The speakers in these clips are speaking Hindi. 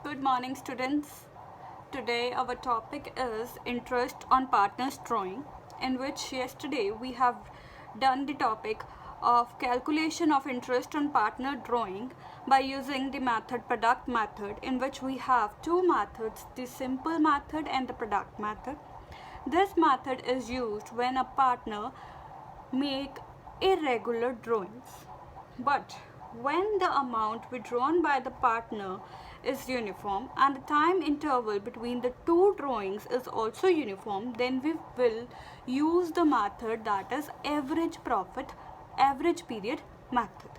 Good morning, students. Today our topic is interest on partners drawing, in which yesterday we have done the topic of calculation of interest on partner drawing by using the product method, in which we have two methods, the simple method and the product method. This method is used when a partner make irregular drawings, but when the amount withdrawn by the partner is uniform and the time interval between the two drawings is also uniform, then we will use the method that is average profit, average period method.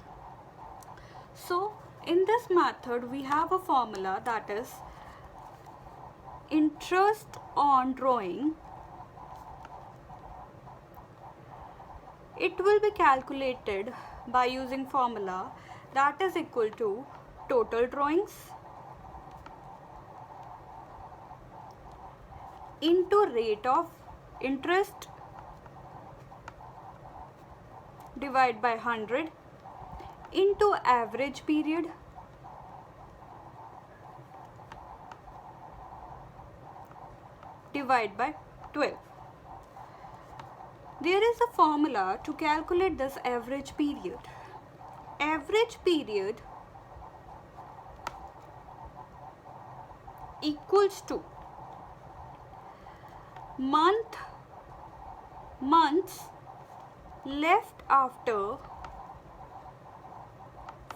So in this method we have a formula that is interest on drawing. It will be calculated by using formula that is equal to total drawings into rate of interest divided by 100 into average period divided by 12. There is a formula to calculate this average period. Average period equals to months left after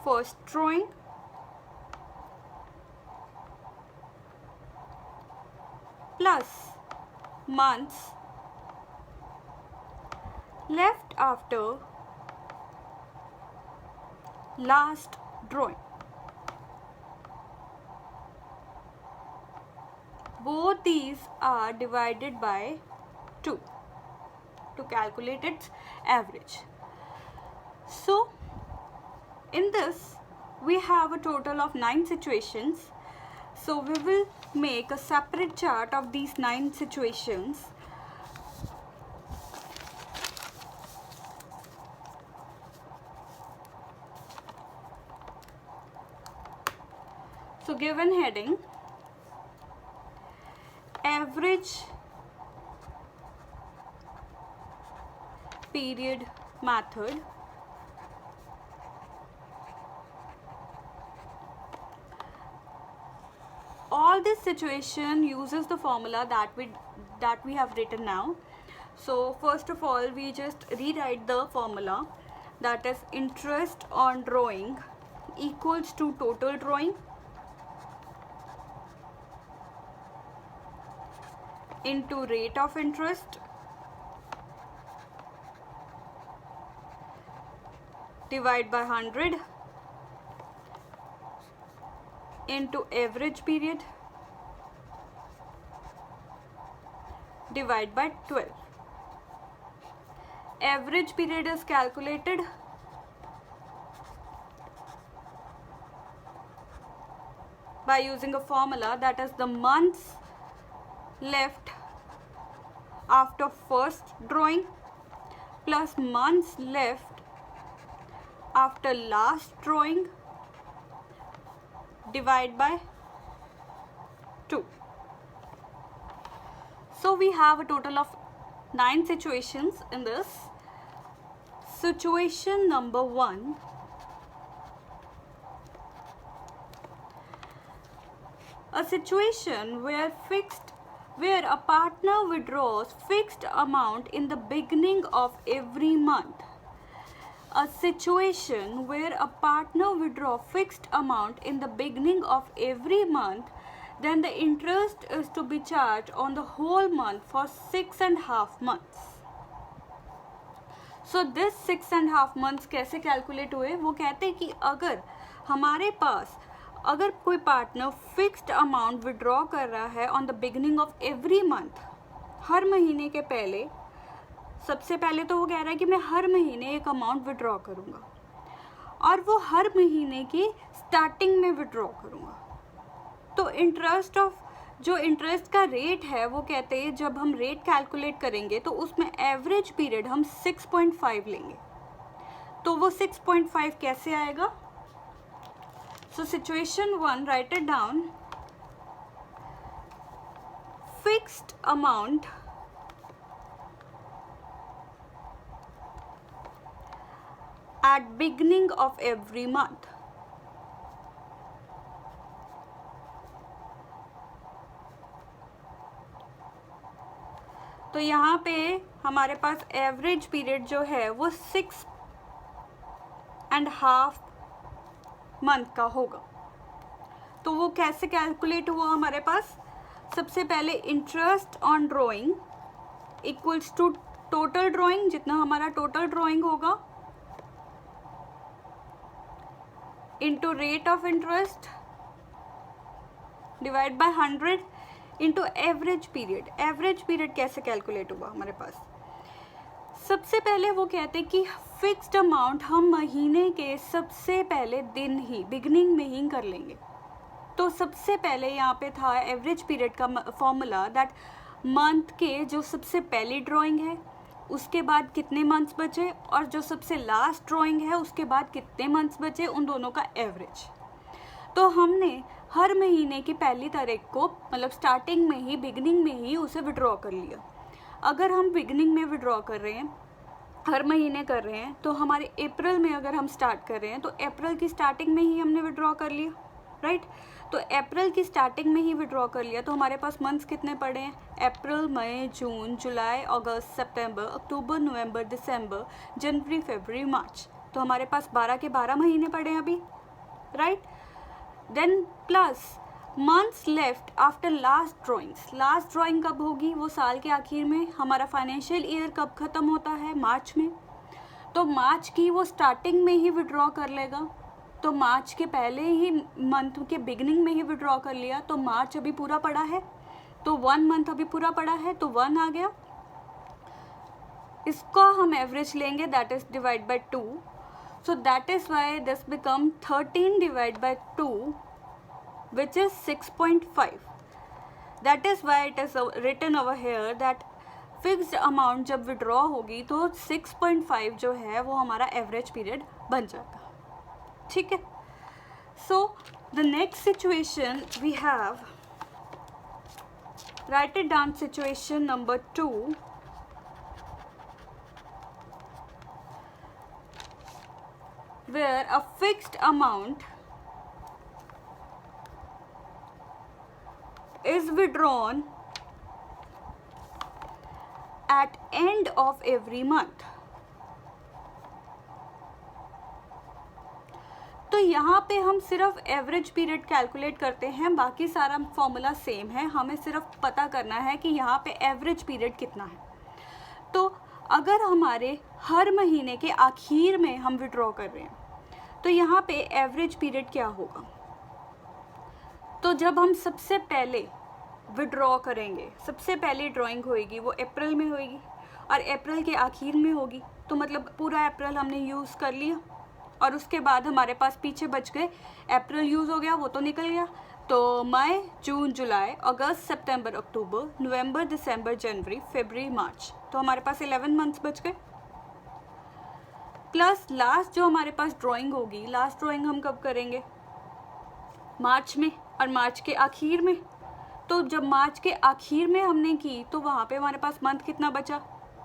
first drawing plus months left after last drawing. Both these are divided by 2 to calculate its average. So in this we have a total of 9 situations. So we will make a separate chart of these 9 situations. So given heading average period method, all this situation uses the formula that we have written now. So first of all we just rewrite the formula, that is interest on drawing equals to total drawing into rate of interest divided by 100 into average period divided by 12. Average period is calculated by using a formula, that is the months left after first drawing plus months left after last drawing divided by 2. So we have a total of 9 situations in this. Situation number 1. A situation where a partner withdraws fixed amount in the beginning of every month. A situation where a partner withdraws fixed amount in the beginning of every month, then the interest is to be charged on the whole month for 6.5 months. So this 6.5 months कैसे calculate हुए? वो कहते हैं कि अगर हमारे पास अगर कोई पार्टनर फिक्स्ड अमाउंट विड्रॉ कर रहा है on the beginning of every month, हर महीने के पहले, सबसे पहले तो वो कह रहा है कि मैं हर महीने एक अमाउंट विड्रॉ करूँगा और वो हर महीने की स्टार्टिंग में विड्रॉ करूँगा, तो जो इंटरेस्ट का रेट है वो कहते हैं जब हम रेट कैलकुलेट करेंगे तो उसमें एवरेज पीरियड हम 6.5 लेंगे. तो वो 6.5 कैसे आएगा? So situation 1, write it down. fixed amount at beginning of every month. तो यहाँ पे हमारे पास एवरेज पीरियड जो है वो 6.5 मंथ का होगा. तो वो कैसे कैलकुलेट हुआ हमारे पास? सबसे पहले interest on drawing equals to total drawing, जितना हमारा टोटल ड्रॉइंग होगा, into rate of interest divide by 100 into average period. Average period कैसे कैलकुलेट हुआ हमारे पास? सबसे पहले वो कहते हैं कि फिक्स्ड अमाउंट हम महीने के सबसे पहले दिन ही बिगनिंग में ही कर लेंगे. तो सबसे पहले यहाँ पे था एवरेज पीरियड का फॉर्मूला दैट मंथ के जो सबसे पहली ड्राइंग है उसके बाद कितने मंथ्स बचे, और जो सबसे लास्ट ड्राइंग है उसके बाद कितने मंथ्स बचे, उन दोनों का एवरेज. तो हमने हर महीने की पहली तारीख को मतलब स्टार्टिंग में ही बिगनिंग में ही उसे विड्रॉ कर लिया. अगर हम बिगनिंग में विड्रॉ कर रहे हैं, हर महीने कर रहे हैं, तो हमारे अप्रैल में अगर हम स्टार्ट कर रहे हैं तो अप्रैल की स्टार्टिंग में ही हमने विड्रॉ कर लिया, राइट. तो अप्रैल की स्टार्टिंग में ही विड्रॉ कर लिया. तो हमारे पास मंथ्स कितने पड़े हैं? अप्रैल, मई, जून, जुलाई, अगस्त, सितंबर, अक्टूबर, नवंबर, दिसंबर, जनवरी, फरवरी, मार्च. तो हमारे पास 12 के 12 महीने पड़े हैं अभी, right. Then plus months left after last drawings. Last drawing कब होगी? वो साल के आखिर में. हमारा फाइनेंशियल ईयर कब ख़त्म होता है? मार्च में. तो मार्च की वो स्टार्टिंग में ही विड्रॉ कर लेगा. तो मार्च के पहले ही मंथ के बिगनिंग में ही विड्रॉ कर लिया. तो मार्च अभी पूरा पड़ा है, तो 1 मंथ अभी पूरा पड़ा है, तो 1 आ गया. इसका हम एवरेज लेंगे, that is divide by 2. So that is why this become 13 divided by 2, which is 6.5. That is why it is written over here that fixed amount जब withdraw होगी तो 6.5 जो है वो हमारा average period बन जाएगा. ठीक है. So the next situation we have, write it down, situation number 2. Where a fixed amount is withdrawn at end of every month. तो यहाँ पे हम सिर्फ एवरेज पीरियड कैलकुलेट करते हैं, बाकी सारा फॉर्मूला सेम है. हमें सिर्फ पता करना है कि यहाँ पे एवरेज पीरियड कितना है. तो अगर हमारे हर महीने के आखिर में हम विड्रॉ कर रहे हैं तो यहाँ पे एवरेज पीरियड क्या होगा? तो जब हम सबसे पहले विड्रॉ करेंगे, सबसे पहली ड्राइंग होएगी वो अप्रैल में होएगी और अप्रैल के आखिर में होगी. तो मतलब पूरा अप्रैल हमने यूज़ कर लिया और उसके बाद हमारे पास पीछे बच गए. अप्रैल यूज़ हो गया, वो तो निकल गया. तो मई, जून, जुलाई, अगस्त, सितंबर, अक्टूबर, नवंबर, दिसंबर, जनवरी, फरवरी, मार्च. तो हमारे पास 11 मंथ्स बच गए. प्लस लास्ट जो हमारे पास ड्राइंग होगी, लास्ट ड्राइंग हम कब करेंगे? मार्च में, और मार्च के आखिर में. तो जब मार्च के आखिर में हमने की तो वहाँ पे हमारे पास मंथ कितना बचा?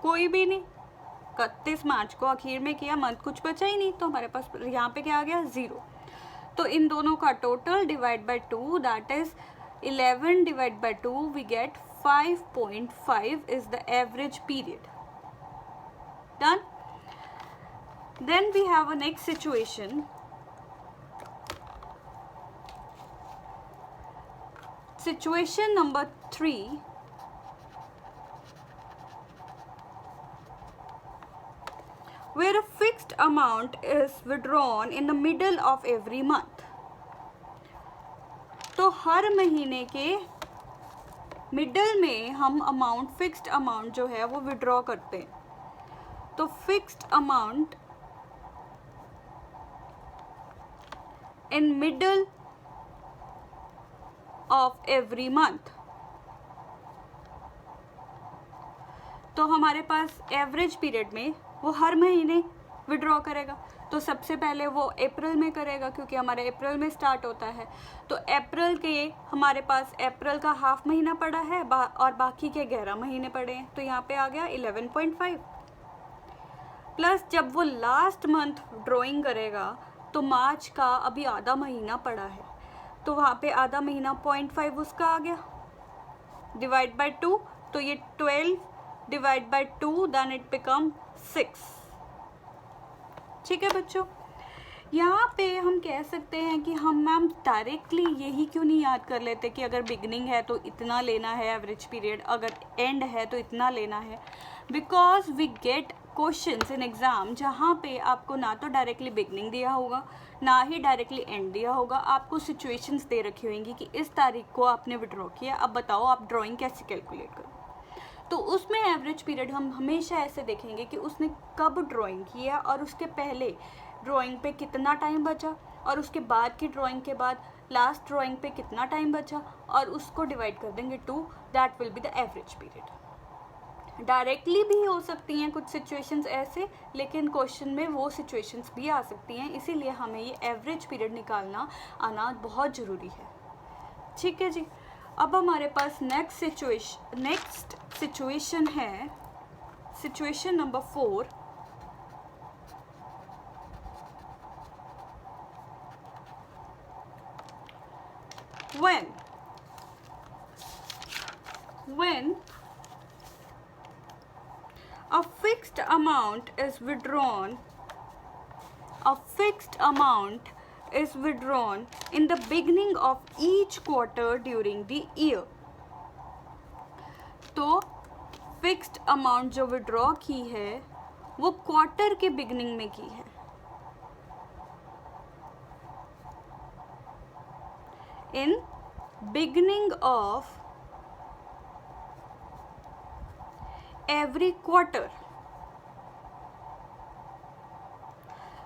कोई भी नहीं. 31 मार्च को आखिर में किया, मंथ कुछ बचा ही नहीं. तो हमारे पास यहाँ पे क्या आ गया? 0. तो इन दोनों का total divide by 2, that is 11 divide by 2, we get 5.5 is the average period. Done. Then we have a next situation. Situation number 3. Where a fixed amount is withdrawn in the middle of every month. तो हर महीने के मिडल में हम अमाउंट, फिक्स्ड अमाउंट जो है वो विड्रॉ करते हैं. तो fixed amount in middle of every month. तो हमारे पास एवरेज पीरियड में वो हर महीने विड्रॉ करेगा। तो सबसे पहले वो अप्रैल में करेगा क्योंकि हमारे अप्रैल में स्टार्ट होता है। तो अप्रैल के हमारे पास अप्रैल का हाफ महीना पड़ा है और बाकी के 11 महीने पड़े हैं, तो यहाँ पे आ गया 11.5 प्लस जब वो लास्ट मंथ ड्रॉइंग करेगा तो मार्च का अभी आधा महीना पड़ा है, तो वहाँ पे आधा महीना 0.5 उसका आ गया डिवाइड बाय 2, तो ये 12 divide by 2 then it become 6। ठीक है बच्चों, यहाँ पे हम कह सकते हैं कि हम मैम डायरेक्टली यही क्यों नहीं याद कर लेते कि अगर बिगनिंग है तो इतना लेना है एवरेज पीरियड, अगर एंड है तो इतना लेना है। Because we get questions in exam जहाँ पे आपको ना तो डायरेक्टली बिगनिंग दिया होगा ना ही डायरेक्टली एंड दिया होगा, आपको सिचुएशंस दे रखी होंगी कि इस तारीख को आपने विड्रॉ किया, अब बताओ आप ड्राइंग कैसे कैलकुलेट करो। तो उसमें एवरेज पीरियड हम हमेशा ऐसे देखेंगे कि उसने कब ड्राइंग किया और उसके पहले ड्राइंग पे कितना टाइम बचा और उसके बाद की ड्राइंग के बाद लास्ट ड्राइंग पे कितना टाइम बचा, और उसको डिवाइड कर देंगे 2, that will be the average period. Directly भी हो सकती हैं कुछ सिचुएशंस ऐसे, लेकिन क्वेश्चन में वो सिचुएशंस भी आ सकती हैं, इसीलिए हमें ये एवरेज पीरियड निकालना आना बहुत ज़रूरी है। ठीक है जी, अब हमारे पास नेक्स्ट सिचुएशन है situation number 4। when a fixed amount is withdrawn in the beginning of each quarter during the year। तो फिक्स्ड अमाउंट जो विड्रॉ की है वो क्वार्टर के बिगनिंग में की है। इन बिगनिंग ऑफ एवरी क्वार्टर।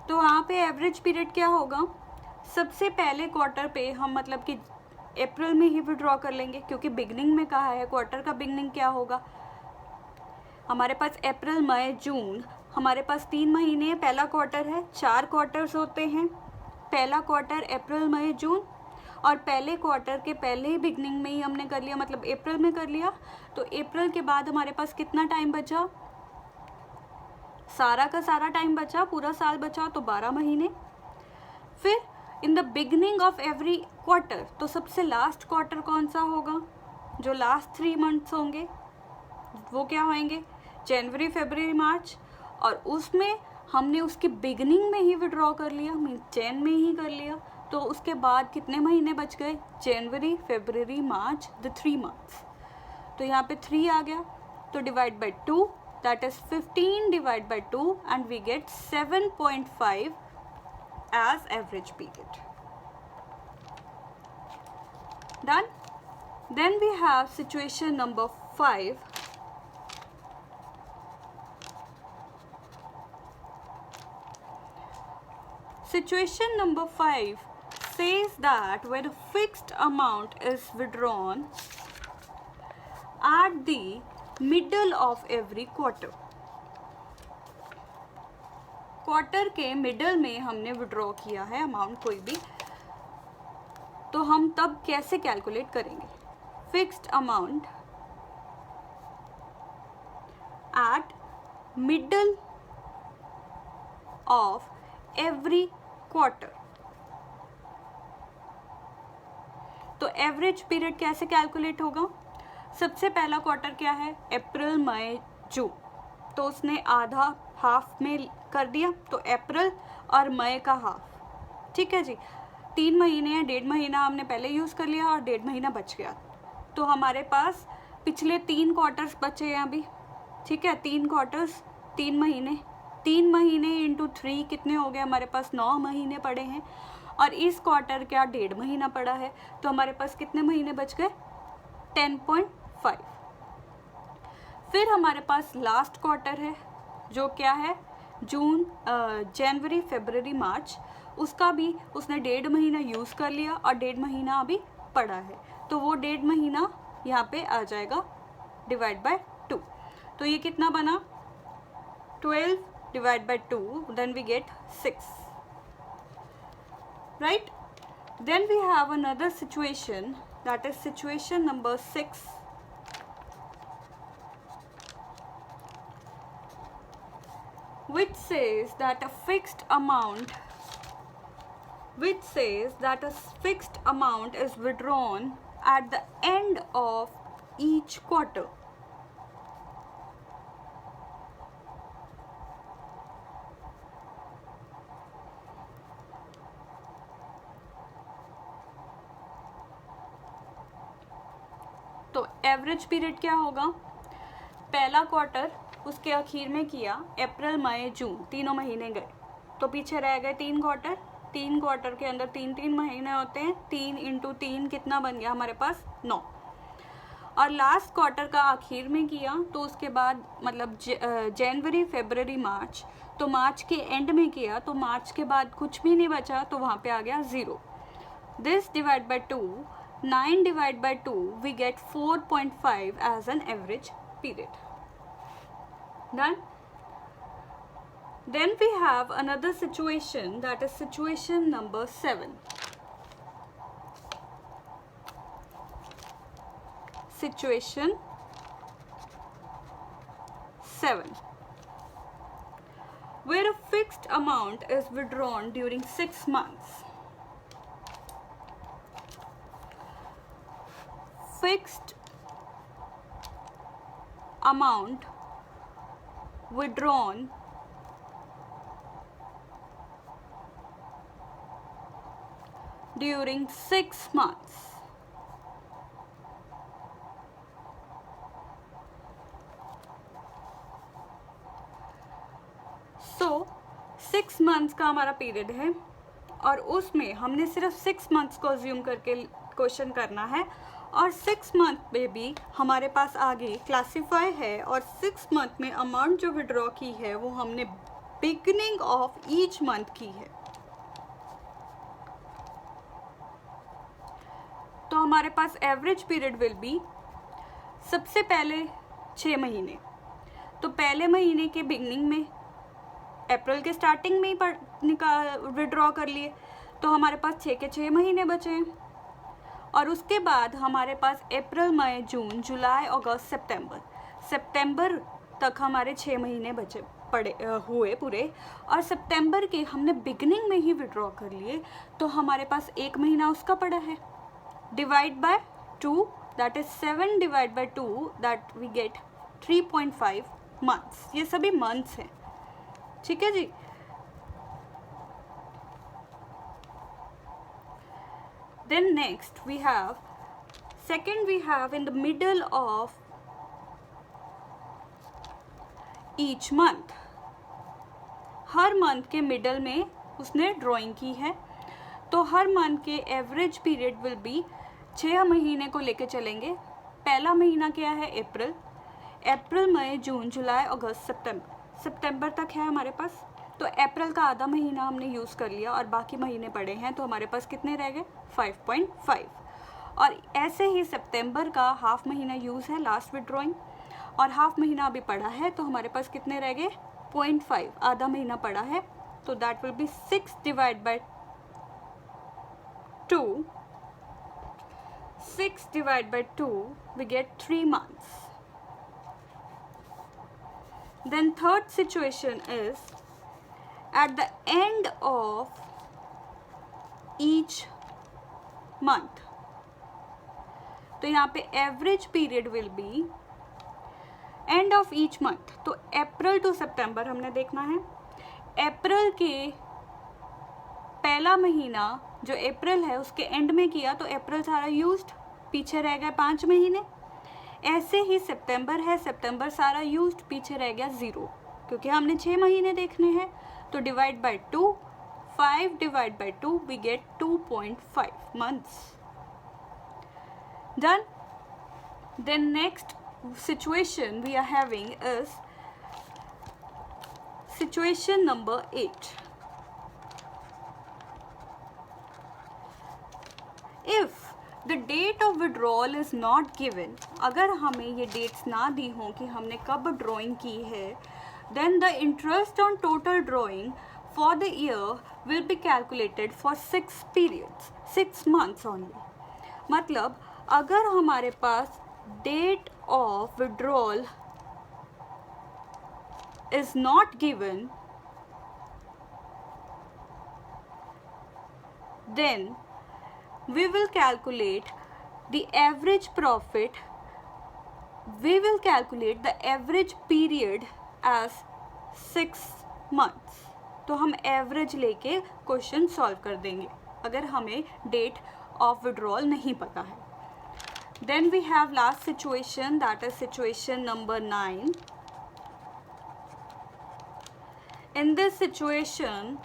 तो वहाँ पे एवरेज पीरियड क्या होगा, सबसे पहले क्वार्टर पे हम मतलब कि अप्रैल में ही विड्रॉ कर लेंगे क्योंकि बिगनिंग में कहा है। क्वार्टर का बिगनिंग क्या होगा, हमारे पास अप्रैल मई जून, हमारे पास 3 महीने हैं, पहला क्वार्टर है, 4 क्वार्टर्स होते हैं। पहला क्वार्टर अप्रैल मई जून, और पहले क्वार्टर के पहले ही बिगनिंग में ही हमने कर लिया, मतलब अप्रैल में कर लिया। तो अप्रैल के बाद हमारे पास कितना टाइम बचा, सारा का सारा टाइम बचा, पूरा साल बचा, तो 12 महीने। फिर in the beginning of every quarter, तो सबसे लास्ट क्वार्टर कौन सा होगा, जो लास्ट 3 मंथ्स होंगे वो क्या होंगे, जनवरी फरवरी मार्च, और उसमें हमने उसकी बिगनिंग में ही विड्रॉ कर लिया, मीन जैन में ही कर लिया। तो उसके बाद कितने महीने बच गए, जनवरी फरवरी मार्च, द 3 मंथ्स। तो यहाँ पे 3 आ गया, तो divide by 2, that is 15 divide by 2 and we get 7.5 as average period. Done. Then we have situation number 5. Situation number 5 says that when a fixed amount is withdrawn at the middle of every quarter, quarter के मिडल में हमने विड्रॉ किया है अमाउंट कोई भी, तो हम तब कैसे कैलकुलेट करेंगे, fixed amount at middle of every quarter. तो एवरेज पीरियड कैसे कैलकुलेट होगा, सबसे पहला क्वार्टर क्या है, अप्रैल मई जून, तो उसने आधा हाफ में कर दिया, तो अप्रैल और मई का हाफ। ठीक है जी, 3 महीने हैं, 1.5 महीना हमने पहले यूज़ कर लिया और 1.5 महीना बच गया, तो हमारे पास पिछले 3 क्वार्टर्स बचे हैं अभी। ठीक है, 3 क्वार्टर्स, 3 महीने, 3 महीने इंटू 3 कितने हो गए, हमारे पास 9 महीने पड़े हैं, और इस क्वार्टर का 1.5 महीना पड़ा है, तो हमारे पास कितने महीने बच गए, 10.5। फिर हमारे पास लास्ट क्वार्टर है जो क्या है, जून जनवरी फरवरी मार्च, उसका भी उसने 1.5 महीना यूज़ कर लिया और 1.5 महीना अभी पड़ा है, तो वो 1.5 महीना यहाँ पे आ जाएगा डिवाइड बाय 2। तो ये कितना बना, 12 divide by 2, then we get 6, right? Then we have another situation, that is situation number 6, which says that a fixed amount is withdrawn at the end of each quarter. तो एवरेज पीरियड क्या होगा? पहला क्वार्टर उसके आखिर में किया, अप्रैल मई जून, तीनों महीने गए, तो पीछे रह गए 3 क्वार्टर। 3 क्वार्टर के अंदर 3 महीने होते हैं, 3 × 3 कितना बन गया हमारे पास? 9। और लास्ट क्वार्टर का आखिर में किया, तो उसके बाद मतलब जनवरी, फरवरी, मार्च, तो मार्च के एंड में किया, तो मार्च के बाद कुछ भी नहीं बचा, तो वहाँ पे आ गया 0। This divide by 2, 9 divide by 2, we get 4.5 as an average period. Done. Then we have another situation, that is situation number 7. Situation 7, where a fixed amount is withdrawn during 6 months. Fixed amount withdrawn during 6 months. So 6 months का हमारा पीरियड है, और उसमें हमने सिर्फ 6 months को अज्यूम करके क्वेश्चन करना है, और 6 मंथ में भी हमारे पास आगे क्लासीफाई है, और 6 मंथ में अमाउंट जो विड्रॉ की है वो हमने बिगनिंग ऑफ ईच मंथ की है. तो हमारे पास एवरेज पीरियड विल बी सबसे पहले 6 महीने, तो पहले महीने के बिगनिंग में अप्रैल के स्टार्टिंग में ही विड्रॉ कर लिए, तो हमारे पास 6 के 6 महीने बचे हैं. और उसके बाद हमारे पास अप्रैल, मई, जून, जुलाई, अगस्त, सितंबर तक हमारे 6 महीने हुए पूरे, और सितंबर के हमने बिगनिंग में ही विड्रॉ कर लिए, तो हमारे पास 1 महीना उसका पड़ा है. Divide by 2, that is 7 divide by 2, that we get 3.5 months. ये सभी मंथ्स हैं, ठीक है जी. Then next we have in the middle of each month, her month के मिडल में उसने ड्राइंग की है, तो हर मंथ के एवरेज पीरियड विल बी 6 महीने को लेके चलेंगे. पहला महीना क्या है? अप्रैल, मई, जून, जुलाई, अगस्त, सितंबर तक है हमारे पास. तो अप्रैल का आधा महीना हमने यूज़ कर लिया और बाकी महीने पड़े हैं, तो हमारे पास कितने रह गए? 5.5. और ऐसे ही सितंबर का हाफ महीना यूज़ है, लास्ट विड्रॉइंग, और हाफ महीना अभी पड़ा है, तो हमारे पास कितने रह गए? 0.5, आधा महीना पड़ा है, तो that will be 6 divide by 2. 6 divide by 2, we get 3 months. Then third situation is at the end of each month. तो यहाँ पे average period will be end of each month. तो अप्रैल टू सितंबर हमने देखना है. अप्रैल के पहला महीना जो अप्रैल है उसके एंड में किया, तो अप्रैल सारा यूज्ड, पीछे रह गए 5 महीने. ऐसे ही सितंबर है, सितंबर सारा यूज्ड, पीछे रह गया 0, क्योंकि हमने 6 महीने देखने हैं. तो divide by 2, 5 divide by 2, we get 2.5 months. Done. Then next situation we are having is situation number 8. If the date of withdrawal is not given, अगर हमें ये डेट्स ना दी हों कि हमने कब ड्राइंग की है, then the interest on total drawing for the year will be calculated for 6 periods, 6 months only. मतलब अगर हमारे पास date of withdrawal is not given, then we will calculate the average profit. We will calculate the average period as 6 months. तो हम एवरेज लेके क्वेश्चन सॉल्व कर देंगे अगर हमें डेट ऑफ विड्रॉल नहीं पता है. Then we have last situation, that is situation number 9. In this situation,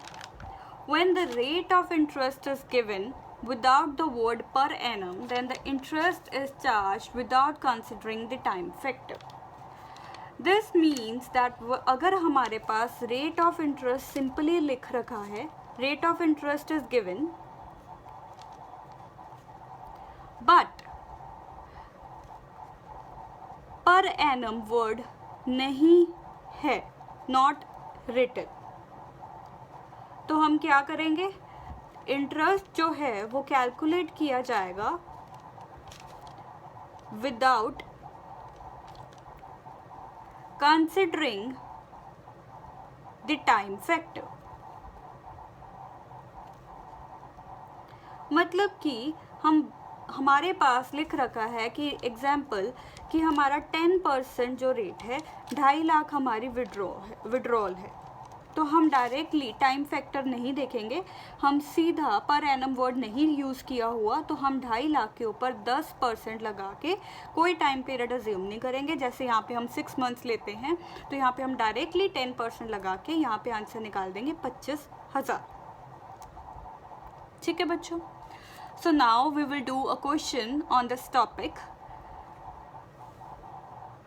when the rate of interest is given without the word per annum, then the interest is charged without considering the time factor. This means that अगर हमारे पास rate of interest simply लिख रखा है, rate of interest is given, but per annum word नहीं है, not written, तो हम क्या करेंगे, इंटरेस्ट जो है वो कैलकुलेट किया जाएगा without considering the time factor. मतलब कि हमारे पास लिख रखा है कि एग्जाम्पल कि हमारा 10% जो रेट है 2.5 लाख हमारी विड्रॉल है, तो हम डायरेक्टली टाइम फैक्टर नहीं देखेंगे, हम सीधा पर एनम वर्ड नहीं यूज़ किया हुआ, तो हम 2.5 लाख के ऊपर 10% लगा के कोई टाइम पीरियड अज्यूम नहीं करेंगे. जैसे यहाँ पे हम 6 मंथ्स लेते हैं तो यहाँ पे हम डायरेक्टली 10% लगा के यहाँ पे आंसर निकाल देंगे 25,000. ठीक है बच्चों. So now we will do a question on this topic.